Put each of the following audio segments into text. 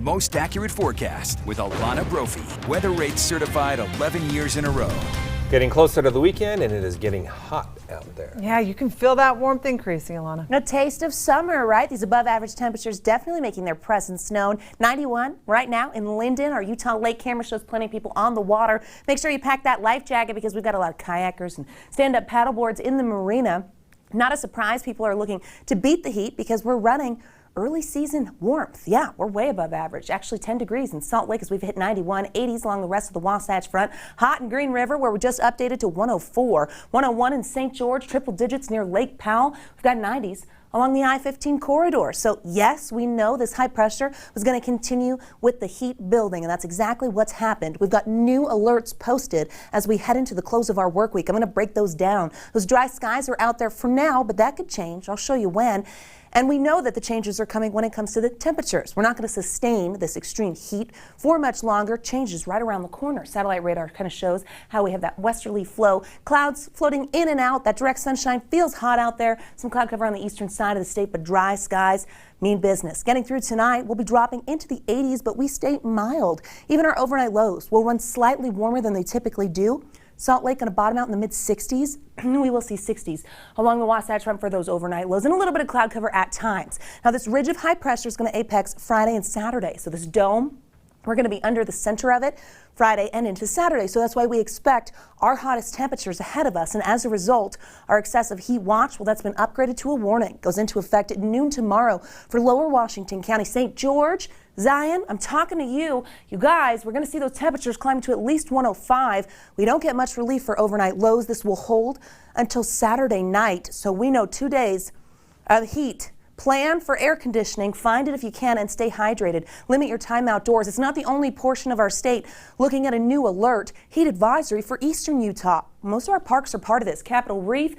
most accurate forecast with Alana Brophy. Weather rates certified 11 years in a row. Getting closer to the weekend, and it is getting hot out there. Yeah, you can feel that warmth increasing, Alana. A taste of summer, right? These above average temperatures definitely making their presence known. 91 right now in Linden. Our Utah lake camera shows plenty of people on the water. Make sure you pack that life jacket because we've got a lot of kayakers and stand-up paddleboards in the marina. Not a surprise, people are looking to beat the heat because we're running early season warmth. Yeah, we're way above average. Actually 10 degrees in Salt Lake as we've hit 91, 80s along the rest of the Wasatch Front. Hot in Green River where we just updated to 104, 101 in St. George, triple digits near Lake Powell. We've got 90s along the I-15 corridor. So yes, we know this high pressure was going to continue with the heat building, and that's exactly what's happened. We've got new alerts posted as we head into the close of our work week. I'm going to break those down. Those dry skies are out there for now, but that could change. I'll show you when. And we know that the changes are coming when it comes to the temperatures. We're not going to sustain this extreme heat for much longer. Changes right around the corner. Satellite radar kind of shows how we have that westerly flow. Clouds floating in and out. That direct sunshine feels hot out there. Some cloud cover on the eastern side of the state, but dry skies mean business. Getting through tonight, we'll be dropping into the 80s, but we stay mild. Even our overnight lows will run slightly warmer than they typically do. Salt Lake going to bottom out in the mid-60s. We will see 60s along the Wasatch Front for those overnight lows and a little bit of cloud cover at times. Now this ridge of high pressure is going to apex Friday and Saturday. So this dome, we're going to be under the center of it Friday and into Saturday. So that's why we expect our hottest temperatures ahead of us. And as a result, our excessive heat watch, well, that's been upgraded to a warning. Goes into effect at noon tomorrow for lower Washington County, St. George, Zion, I'm talking to you. You guys, we're going to see those temperatures climb to at least 105. We don't get much relief for overnight lows. This will hold until Saturday night. So we know 2 days of heat. Plan for air conditioning. Find it if you can and stay hydrated. Limit your time outdoors. It's not the only portion of our state looking at a new alert. Heat advisory for eastern Utah. Most of our parks are part of this. Capitol Reef,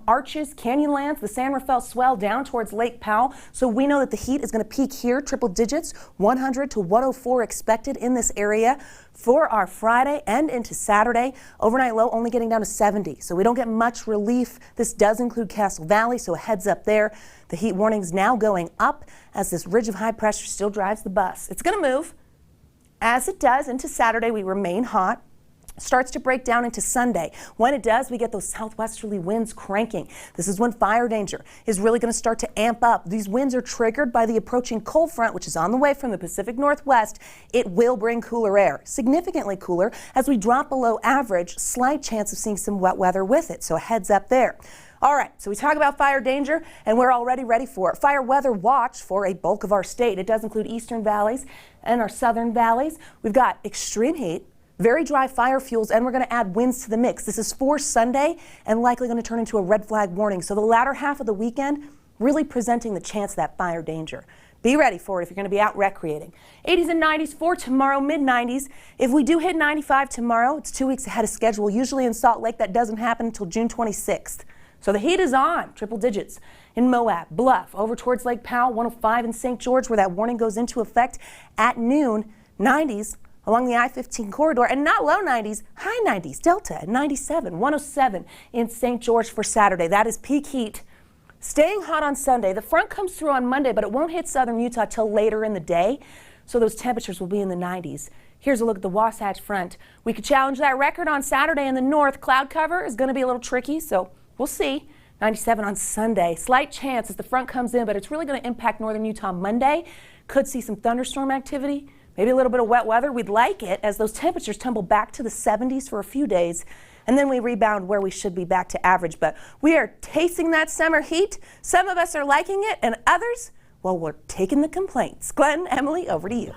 Arches, Canyonlands, the San Rafael Swell down towards Lake Powell. So we know that the heat is going to peak here, triple digits, 100 to 104 expected in this area for our Friday and into Saturday. Overnight low only getting down to 70, so we don't get much relief. This does include Castle Valley, so a heads up there. The heat warning's now going up as this ridge of high pressure still drives the bus. It's going to move. As it does into Saturday, we remain hot. Starts to break down into Sunday. When it does, we get those southwesterly winds cranking. This is when fire danger is really going to start to amp up. These winds are triggered by the approaching cold front, which is on the way from the Pacific Northwest. It will bring cooler air, significantly cooler, as we drop below average. Slight chance of seeing some wet weather with it, so a heads up there. All right, so we talk about fire danger, and we're already ready for it. Fire weather watch for a bulk of our state. It does include eastern valleys and our southern valleys. We've got extreme heat, very dry fire fuels, and we're going to add winds to the mix. This is for Sunday and likely going to turn into a red flag warning. So the latter half of the weekend really presenting the chance of that fire danger. Be ready for it if you're going to be out recreating. 80s and 90s for tomorrow, mid-90s. If we do hit 95 tomorrow, it's 2 weeks ahead of schedule. Usually in Salt Lake, that doesn't happen until June 26th. So the heat is on, triple digits in Moab, Bluff, over towards Lake Powell, 105 in St. George, where that warning goes into effect at noon. 90s along the I-15 corridor, and not low 90s, high 90s, Delta at 97, 107 in St. George for Saturday. That is peak heat. Staying hot on Sunday. The front comes through on Monday, but it won't hit southern Utah till later in the day, so those temperatures will be in the 90s. Here's a look at the Wasatch Front. We could challenge that record on Saturday in the north. Cloud cover is going to be a little tricky, so we'll see. 97 on Sunday. Slight chance as the front comes in, but it's really going to impact northern Utah Monday. Could see some thunderstorm activity. Maybe a little bit of wet weather. We'd like it as those temperatures tumble back to the 70s for a few days, and then we rebound where we should be back to average. But we are tasting that summer heat. Some of us are liking it, and others, well, we're taking the complaints. Glenn, Emily, over to you.